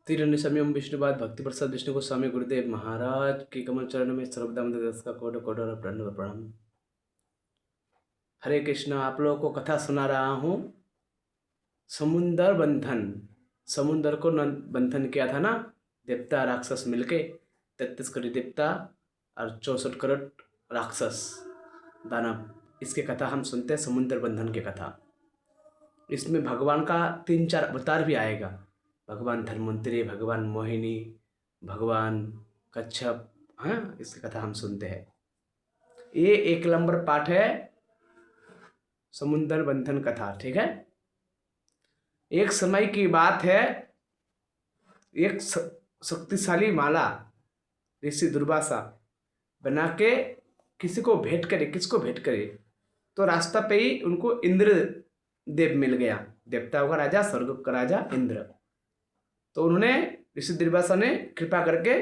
तीरण्य समयम विष्णुपाद भक्ति प्रसाद विष्णु गोस्वामी गुरुदेव महाराज के कमल चरण में सर्वदा दस का कोटि कोटि प्रणव प्रणाम। हरे कृष्ण। आप लोगों को कथा सुना रहा हूँ। समुंदर बंधन, समुंदर को बंधन किया था ना देवता राक्षस मिलके, 33 करोड़ देवता और 64 करोड़ राक्षस दानव। इसके कथा हम सुनते हैं, समुंदर बंधन की कथा। इसमें भगवान का 3-4 अवतार भी आएगा। भगवान धन्वंतरी, भगवान मोहिनी, भगवान कच्छप। हाँ, इसकी कथा हम सुनते हैं। ये 1 नंबर पाठ है समुंदर बंधन कथा। ठीक है। एक समय की बात है, एक शक्तिशाली माला ऋषि दुर्वासा बना के किसको भेंट करे तो रास्ता पे ही उनको इंद्र देव मिल गया, देवताओं का राजा, स्वर्ग का राजा इंद्र। तो उन्होंने ऋषि दुर्वासा ने कृपा करके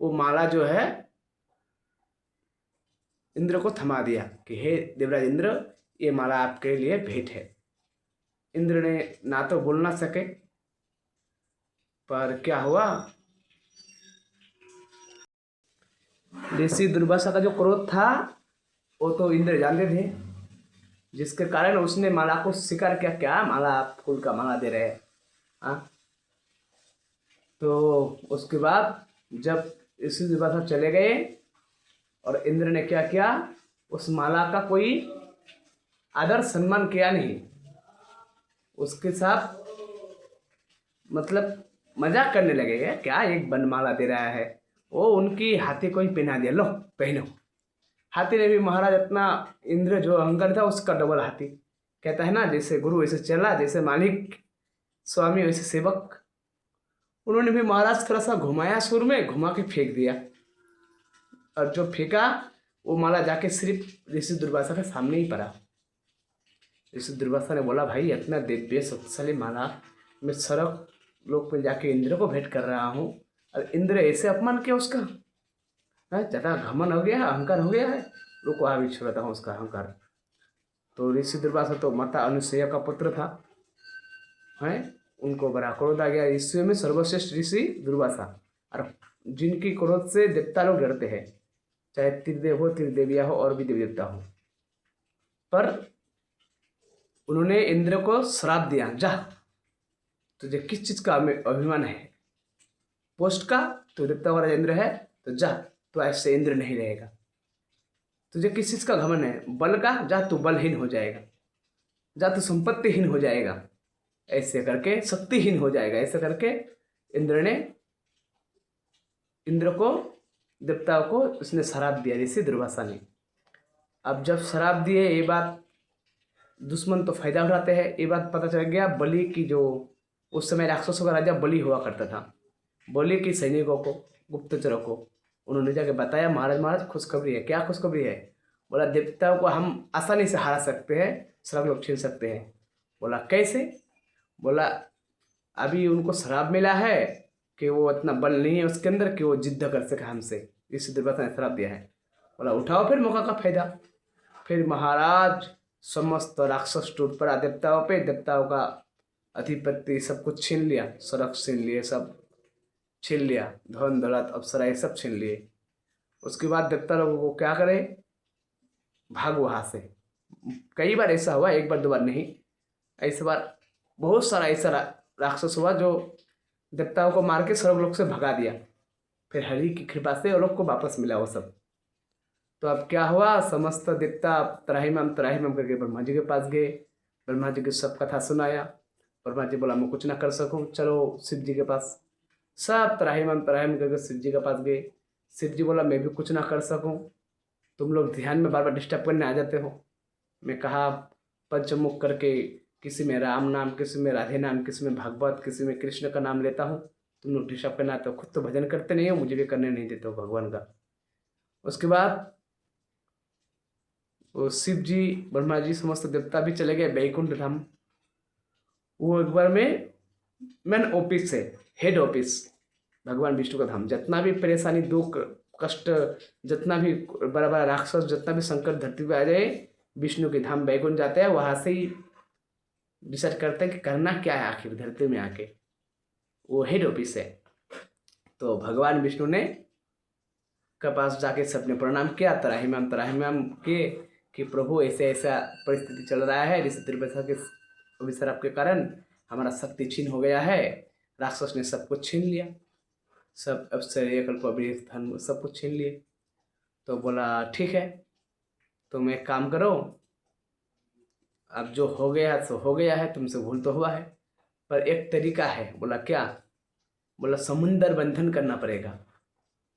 वो माला जो है इंद्र को थमा दिया कि हे देवराज इंद्र, ये माला आपके लिए भेंट है। इंद्र ने ना तो बोल ना सके, पर क्या हुआ, ऋषि दुर्वासा का जो क्रोध था वो तो इंद्र जानते थे, जिसके कारण उसने माला को स्वीकार किया। क्या माला, आप फूल का माला दे रहे हैं? हाँ। तो उसके बाद जब ऋषि दुर्वासा चले गए और इंद्र ने क्या किया, उस माला का कोई आदर सम्मान किया नहीं, उसके साथ मतलब मजाक करने लगे। क्या एक बनमाला दे रहा है? वो उनकी हाथी को ही पहना दिया, लो पहनो। हाथी ने भी महाराज अपना, इंद्र जो अहंकार था उसका डबल हाथी। कहता है ना, जैसे गुरु ऐसे चला, जैसे मालिक स्वामी वैसे सेवक। उन्होंने भी महाराज थोड़ा सा घुमाया, सुर में घुमा के फेंक दिया, और जो फेंका वो माला जाके सिर्फ ऋषि दुर्वासा के सामने ही पड़ा। ऋषि दुर्वासा ने बोला, भाई इतना दिव्य शक्तिशाली माला मैं सड़क लोक में जाके इंद्र को भेंट कर रहा हूँ, और इंद्र ऐसे अपमान किया उसका। ज़्यादा घमन हो गया, अहंकार हो गया है। रुको अभी छोड़ता हूँ उसका अहंकार। तो ऋषि दुर्वासा तो माता अनुसैया का पुत्र था, है। उनको बड़ा क्रोध आ गया। ऋषियों में सर्वश्रेष्ठ ऋषि दुर्वासा, और जिनकी क्रोध से देवता लोग डरते हैं, चाहे त्रिदेव हो, त्रिदेविया हो, और भी देवी देवता हो। पर उन्होंने इंद्र को श्राप दिया, जा तुझे किस चीज का अभिमान है? पोस्ट का? तो देवता वाला इंद्र है तो जा, तो ऐसे इंद्र नहीं रहेगा। तुझे किस चीज का घमंड है? बल का? जा तू बलहीन हो जाएगा, जा तू संपत्तिहीन हो जाएगा, ऐसे करके शक्तिहीन हो जाएगा। ऐसे करके इंद्र को, देवताओं को उसने शराप दिया, ऋषि दुर्वासा ने। अब जब शराप दिए, ये बात दुश्मन तो फायदा उठाते हैं। ये बात पता चल गया बलि की, जो उस समय राक्षसों का राजा बलि हुआ करता था, बलि की सैनिकों को, गुप्तचरों को उन्होंने जाके बताया, महाराज महाराज खुशखबरी है। क्या खुशखबरी है? बोला, देवताओं को हम आसानी से हरा सकते हैं, श्राप लोग छीन सकते हैं। बोला, कैसे? बोला, अभी उनको श्राप मिला है कि वो इतना बल नहीं है उसके अंदर कि वो जिद्द कर सके हमसे, इस देवता ने श्राप दिया है। बोला, उठाओ फिर मौका का फायदा। फिर महाराज समस्त राक्षस टूट पड़ा देवताओं पे, देवताओं का अधिपति सब कुछ छीन लिया, सड़क छीन लिए, सब छीन लिया, धन दौलत अप्सरा ये सब छीन लिए। उसके बाद देवता लोगों को क्या करे, भाग वहाँ से। कई बार ऐसा हुआ, एक बार 2 बार नहीं, ऐसे बार बहुत सारा ऐसा राक्षस हुआ जो देवताओं को मार के स्वर्ग लोक से भगा दिया। फिर हरि की कृपा से वो लोग को वापस मिला वो सब। तो अब क्या हुआ, समस्त देवता त्राहिमाम करके ब्रह्मा जी के पास गए। ब्रह्मा जी की सब कथा सुनाया। ब्रह्मा जी बोला, मैं कुछ ना कर सकूं, चलो शिव जी के पास। सब त्राहिमाम करके शिव जी के पास गए। शिव जी बोला, मैं भी कुछ ना कर सकूं, तुम लोग ध्यान में बार बार डिस्टर्ब करने आ जाते हो। मैं कहा पंचमुख करके, किसी में राम नाम, किसी में राधे नाम, किसी में भागवत, किसी में कृष्ण का नाम लेता हूँ, तुम लोग डिस्टर्ब करना आते हो। खुद तो भजन करते नहीं हो, मुझे भी करने नहीं देते हो भगवान का। उसके बाद वो शिव जी, ब्रह्मा जी, समस्त देवता भी चले गए बैकुंठ धाम। वो एक बार में मेन ऑफिस है, हेड ऑफिस भगवान विष्णु का धाम। जितना भी परेशानी, दुख, कष्ट, जितना भी बड़ा बड़ा राक्षस, जितना भी संकट धरती पे आ जाए, विष्णु के धाम बैकुंठ जाते हैं, वहां से ही डिसाइड करते हैं कि करना क्या है आखिर धरती में आके। वो हेड ऑफिस है। तो भगवान विष्णु ने के पास जाके सबने प्रणाम किया, तराहिमाम किए कि प्रभु ऐसे ऐसा परिस्थिति चल रहा है, जैसे दुर्वासा के अभिशाप के कारण हमारा शक्ति छीन हो गया है, राक्षस ने सब कुछ छीन लिया, सब अप्सरे कल्प धन सब कुछ छीन लिए। तो बोला ठीक है, तुम एक काम करो, अब जो हो गया सो हो गया है, तुमसे भूल तो हुआ है, पर एक तरीका है। बोला क्या? बोला समुंदर बंधन करना पड़ेगा।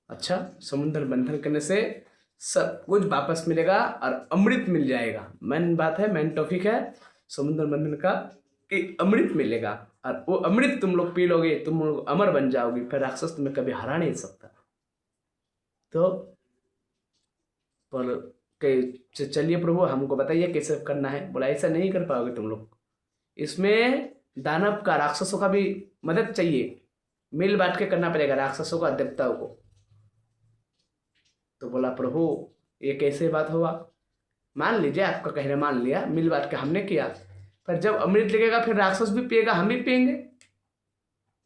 अच्छा, समुंदर बंधन करने से सब कुछ वापस मिलेगा और अमृत मिल जाएगा। मेन बात है, मेन टॉपिक है समुंदर बंधन का कि अमृत मिलेगा, और वो अमृत तुम लोग पी लोगे, तुम लोग अमर बन जाओगे, फिर राक्षस तुम्हें कभी हरा नहीं सकता। तो पर चलिए प्रभु हमको बताइए कैसे करना है। बोला ऐसा नहीं कर पाओगे तुम लोग, इसमें दानव का, राक्षसों का भी मदद चाहिए, मिल बांट के करना पड़ेगा, राक्षसों का देवताओं को। तो बोला प्रभु ये कैसे बात हुआ? मान लीजिए आपका कहना मान लिया, मिल बांट के हमने किया, पर जब अमृत लगेगा फिर राक्षस भी पिएगा, हम भी पिएंगे,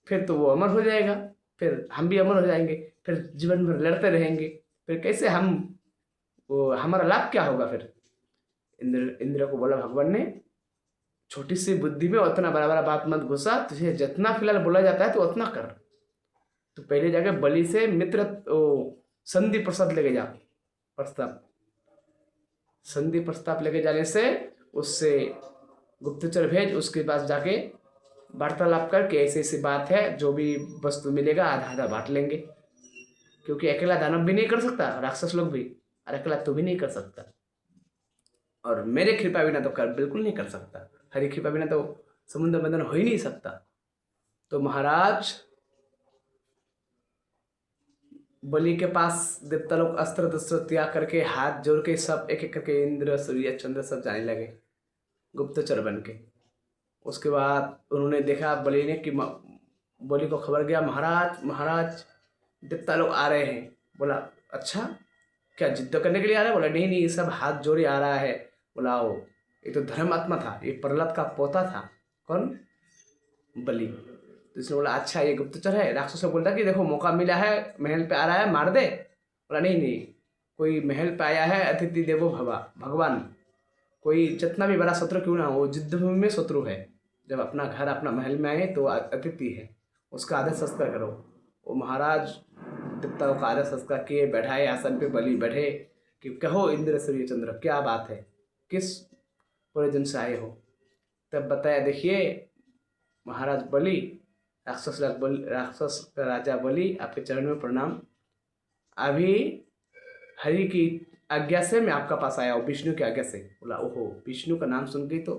फिर तो वो अमर हो जाएगा, फिर हम भी अमर हो जाएंगे, फिर जीवन भर लड़ते रहेंगे, फिर कैसे हम, वो हमारा लाभ क्या होगा फिर? इंद्र को बोला भगवान ने, छोटी सी बुद्धि में उतना बड़ा बड़ा बात मत घुसा, तुझे जितना फिलहाल बोला जाता है तो उतना कर। तो पहले जाके बलि से मित्र संधि प्रस्ताव लेके जा, प्रस्ताव संधि प्रस्ताव लेके जाने से उससे गुप्तचर भेज, उसके पास जाके वार्तालाप करके ऐसी ऐसी बात है, जो भी वस्तु मिलेगा आधा आधा बांट लेंगे, क्योंकि अकेला दानव भी नहीं कर सकता, राक्षस लोग भी, और अकेला तू भी नहीं कर सकता, और मेरे कृपा बिना तो कर बिल्कुल नहीं कर सकता, हरि कृपा बिना तो समुद्र बंधन हो ही नहीं सकता। तो महाराज बलि के पास देवता लोग अस्त्र शस्त्र त्याग करके हाथ जोड़ के सब एक एक करके इंद्र सूर्य चंद्र सब जाने लगे गुप्तचर बन के। उसके बाद उन्होंने देखा बलि ने कि बलि को खबर गया, महाराज महाराज देवता लोग आ रहे हैं। बोला अच्छा, क्या जिद्द करने के लिए आ रहा है? बोला नहीं नहीं, ये सब हाथ जोड़े आ रहा है। बोला ओ, ये तो धर्मात्मा था, ये प्रहलाद का पोता था। कौन? बलि। तो इसने बोला अच्छा ये गुप्तचर है। राक्षस ने बोलता कि देखो मौका मिला है, महल पे आ रहा है, मार दे। बोला नहीं नहीं, कोई महल पे आया है, अतिथि देवो भवा, भगवान, कोई जितना भी बड़ा शत्रु क्यों ना हो, युद्ध भूमि में शत्रु है, जब अपना घर अपना महल में आए तो अतिथि है, उसका आदर सत्कार करो। वो महाराज देवताओं का आदर सत्कार किए, बैठाए आसन पे, बलि बैठे कि कहो इंद्र सूर्य चंद्र क्या बात है, किस प्रयोजन से आए हो? तब बताया देखिए महाराज बलि, राक्षस का राजा बलि, आपके चरण में प्रणाम। अभी हरि की आज्ञा से मैं आपका पास आया हूँ, विष्णु की आज्ञा से। बोला ओहो, विष्णु का नाम सुन के तो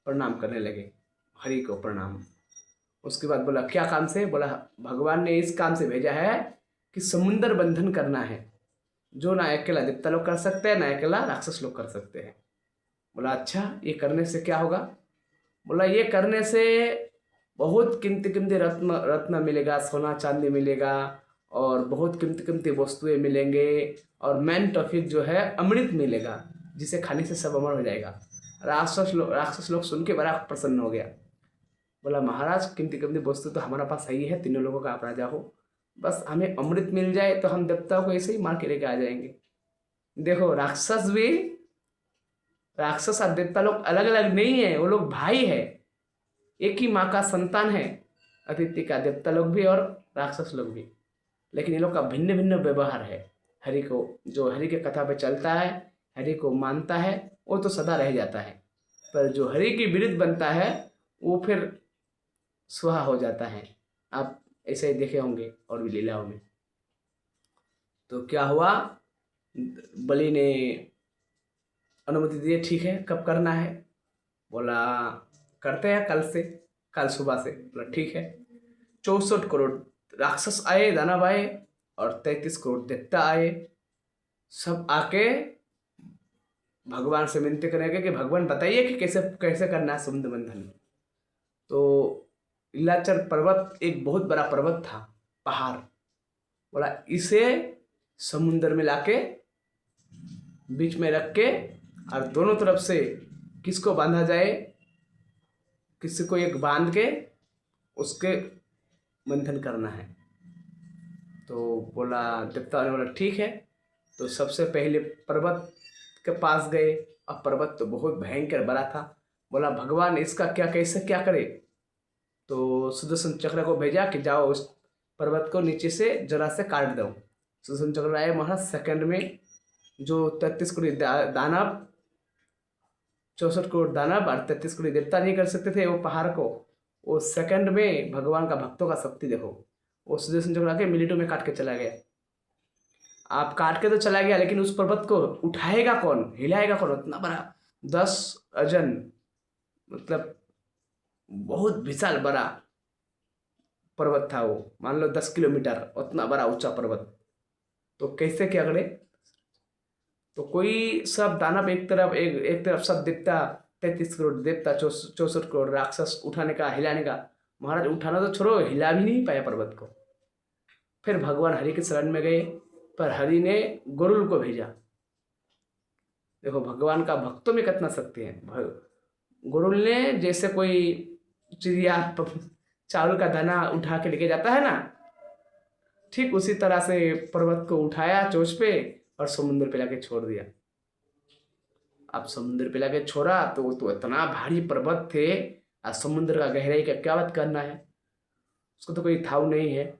प्रणाम करने लगे, हरि को प्रणाम। उसके बाद बोला क्या काम से? बोला भगवान ने इस काम से भेजा है कि समुंदर बंधन करना है, जो ना अकेला देवता लोग कर सकते हैं, ना अकेला राक्षस लोग कर सकते हैं। बोला अच्छा, ये करने से क्या होगा? बोला ये करने से बहुत कीमती कीमती रत्न मिलेगा, सोना चांदी मिलेगा, और बहुत कीमती कीमती वस्तुएं मिलेंगे, और मेन टॉपिक जो है अमृत मिलेगा, जिसे खाने से सब अमर हो जाएगा। राक्षस लोग सुन के बड़ा प्रसन्न हो गया। बोला महाराज कीमती कीमती वस्तु तो हमारा पास सही है, तीनों लोगों का आप राजा हो, बस हमें अमृत मिल जाए तो हम देवताओं को ऐसे ही मार के लेके आ जाएंगे। देखो राक्षस और देवता लोग अलग अलग नहीं है, वो लोग भाई है, एक ही माँ का संतान है, अतिथि का, देवता लोग भी और राक्षस लोग भी, लेकिन ये लोग का भिन्न भिन्न व्यवहार है। हरि को, जो हरि के कथा पे चलता है, हरि को मानता है, वो तो सदा रह जाता है, पर जो हरि की विरुद्ध बनता है वो फिर सुहा हो जाता है। आप ऐसे ही देखे होंगे और भी लीलाओं में। तो क्या हुआ, बलि ने अनुमति दी, ठीक है कब करना है? बोला करते हैं कल से, कल सुबह से। बोला ठीक है। 64 करोड़ राक्षस आए, दानव आए, और 33 करोड़ देवता आए, सब आके भगवान से विनती करेंगे कि भगवान बताइए कि कैसे कैसे करना है समुद्र बंधन। तो नीलाचल पर्वत एक बहुत बड़ा पर्वत था, पहाड़। बोला इसे समुद्र में लाके बीच में रख के, और दोनों तरफ से किसको बांधा जाए, किसी को एक बांध के उसके मंथन करना है। तो बोला, देवता ने बोला ठीक है। तो सबसे पहले पर्वत के पास गए। अब पर्वत तो बहुत भयंकर बड़ा था। बोला भगवान इसका क्या, कैसे क्या करे। तो सुदर्शन चक्र को भेजा कि जाओ उस पर्वत को नीचे से जरा से काट दो। सुदर्शन चक्र आए महाराज, सेकंड में जो 33 करोड़ दानव, 64 करोड़ दानव और 33 करोड़ देवता नहीं कर सकते थे वो पहाड़ को, वो सेकंड में भगवान का भक्तों का शक्ति देखो। वो सुदर्शन चक्र आके मिनटों में काट के चला गया। आप काट के तो चला गया, लेकिन उस पर्वत को उठाएगा कौन, हिलाएगा कौन। उतना बड़ा 10 अजन, मतलब बहुत विशाल बड़ा पर्वत था वो। मान लो 10 किलोमीटर, उतना बड़ा ऊंचा पर्वत। तो कैसे क्या करे। तो कोई सब दानव एक तरफ, एक तरफ सब देवता, 33 करोड़ देवता, 64 करोड़ राक्षस उठाने का, हिलाने का। महाराज उठाना तो छोड़ो, हिला भी नहीं पाया पर्वत को। फिर भगवान हरि के शरण में गए, पर हरि ने गरुड़ को भेजा। देखो भगवान का भक्तों में कितना शक्ति है। गरुड़ ने जैसे कोई चिड़िया चावल का दाना उठा के लेके जाता है ना, ठीक उसी तरह से पर्वत को उठाया चोंच पे और समुद्र पे लाके छोड़ दिया। अब समुद्र पे लाके छोड़ा तो वो तो इतना भारी पर्वत थे, और समुद्र का गहराई का क्या बात करना है, उसको तो कोई थाव नहीं है।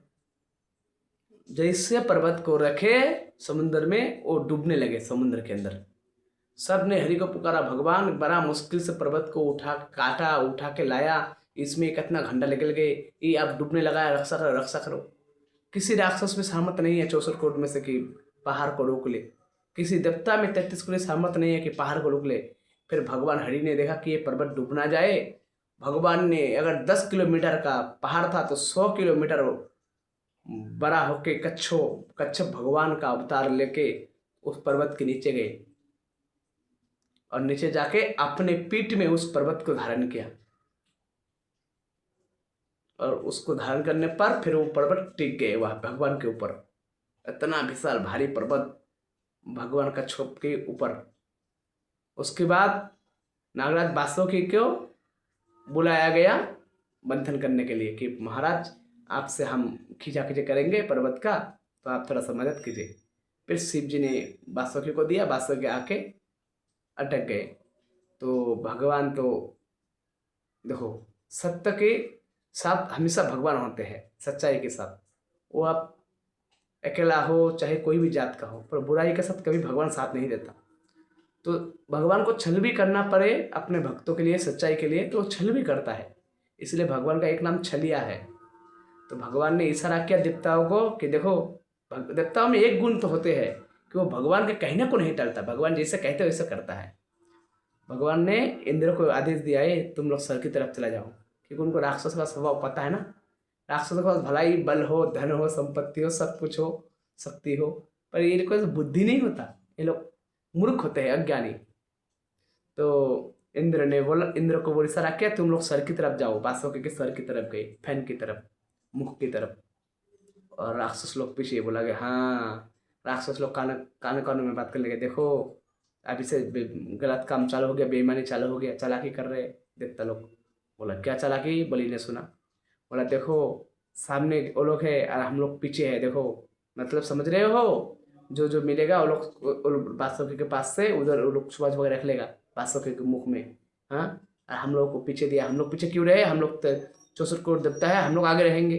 जैसे पर्वत को रखे समुद्र में, वो डूबने लगे समुद्र के अंदर। सब ने हरि को पुकारा, भगवान बड़ा मुश्किल से पर्वत को उठा काटा, उठा के लाया, इसमें कितना घंटा निकल गए, ये अब डूबने लगा है, रक्षा करो रक्षा करो। किसी राक्षस में सामर्थ नहीं है 64 करोड़ में से कि पहाड़ को रोक ले। किसी देवता में 33 करोड़ सामर्थ नहीं है कि पहाड़ को रोक ले। फिर भगवान हरि ने देखा कि ये पर्वत डूब ना जाए। भगवान ने, अगर 10 किलोमीटर का पहाड़ था तो 100 किलोमीटर बड़ा होके कच्छप भगवान का अवतार लेके उस पर्वत के नीचे गए, और नीचे जाके अपने पीठ में उस पर्वत को धारण किया। और उसको धारण करने पर फिर वो पर्वत टिक गए वहां भगवान के ऊपर। इतना विशाल भारी पर्वत भगवान का छोप के ऊपर। उसके बाद नागराज वासुकी को बुलाया गया मंथन करने के लिए कि महाराज आपसे हम खींचा खींचे करेंगे पर्वत का, तो आप थोड़ा सा मदद कीजिए। फिर शिव जी ने वासुकी को दिया, वासुकी आके अटक गए। तो भगवान तो देखो, सत्य के साथ हमेशा भगवान होते हैं, सच्चाई के साथ। वो आप अकेला हो चाहे कोई भी जात का हो, पर बुराई के साथ कभी भगवान साथ नहीं देता। तो भगवान को छल भी करना पड़े अपने भक्तों के लिए, सच्चाई के लिए, तो छल भी करता है। इसलिए भगवान का एक नाम छलिया है। तो भगवान ने इशारा किया देवताओं को कि देखो, देवताओं में एक गुण तो होते हैं कि वो भगवान के कहने को नहीं टलता, भगवान जैसे कहते वैसे करता है। भगवान ने इंद्र को आदेश दिया है तुम लोग सर की तरफ चला जाओ, क्योंकि उनको राक्षस का स्वभाव पता है ना। राक्षसों के पास भलाई, बल हो, धन हो, संपत्ति हो, सब कुछ हो, शक्ति हो, पर ये लोग को बुद्धि नहीं होता। ये लोग मूर्ख होते हैं, अज्ञानी। तो इंद्र को वो इशारा किया तुम लोग सर की तरफ जाओ। वासुकी के सर की तरफ गए, फैन की तरफ, मुख की तरफ। और राक्षस लोग पीछे बोला कि हाँ, राक्षस लोग कानों में बात करने लगे, देखो अभी से गलत काम चालू हो गया, बेईमानी चालू हो गया, चालाकी कर रहे देवता लोग। बोला क्या चालाकी, बलि ने सुना। बोला देखो सामने वो लोग है और हम लोग पीछे है, देखो मतलब समझ रहे हो। जो जो मिलेगा वो लोग वासुकी के पास से उधर वो लोग छुपा छुपा के रख लेगा वासुकी के मुख में। हाँ, और हम लोग को पीछे दिया। हम लोग पीछे क्यों रहे, हम लोग तो 64 करोड़ देवता है, हम लोग आगे रहेंगे।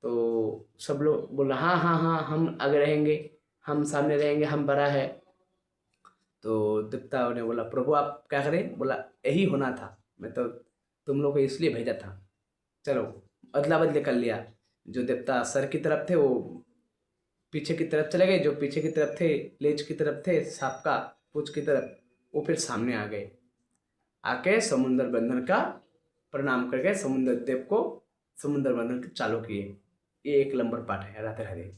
तो सब लोग बोला हाँ हाँ हाँ हम आगे रहेंगे, हम सामने रहेंगे, हम बड़ा है। तो देवताओं ने बोला प्रभु आप क्या करें। बोला यही होना था, मैं तो तुम लोग को इसलिए भेजा था। चलो अदला बदली कर लिया। जो देवता सर की तरफ थे वो पीछे की तरफ चले गए, जो पीछे की तरफ थे, लेज की तरफ थे, सांप का पूंछ की तरफ, वो फिर सामने आ गए। आके समुद्र बंधन का प्रणाम करके समुद्र देव को समुद्र बंधन चालू किए। ये 1 नंबर पाठ है। राधे राधे।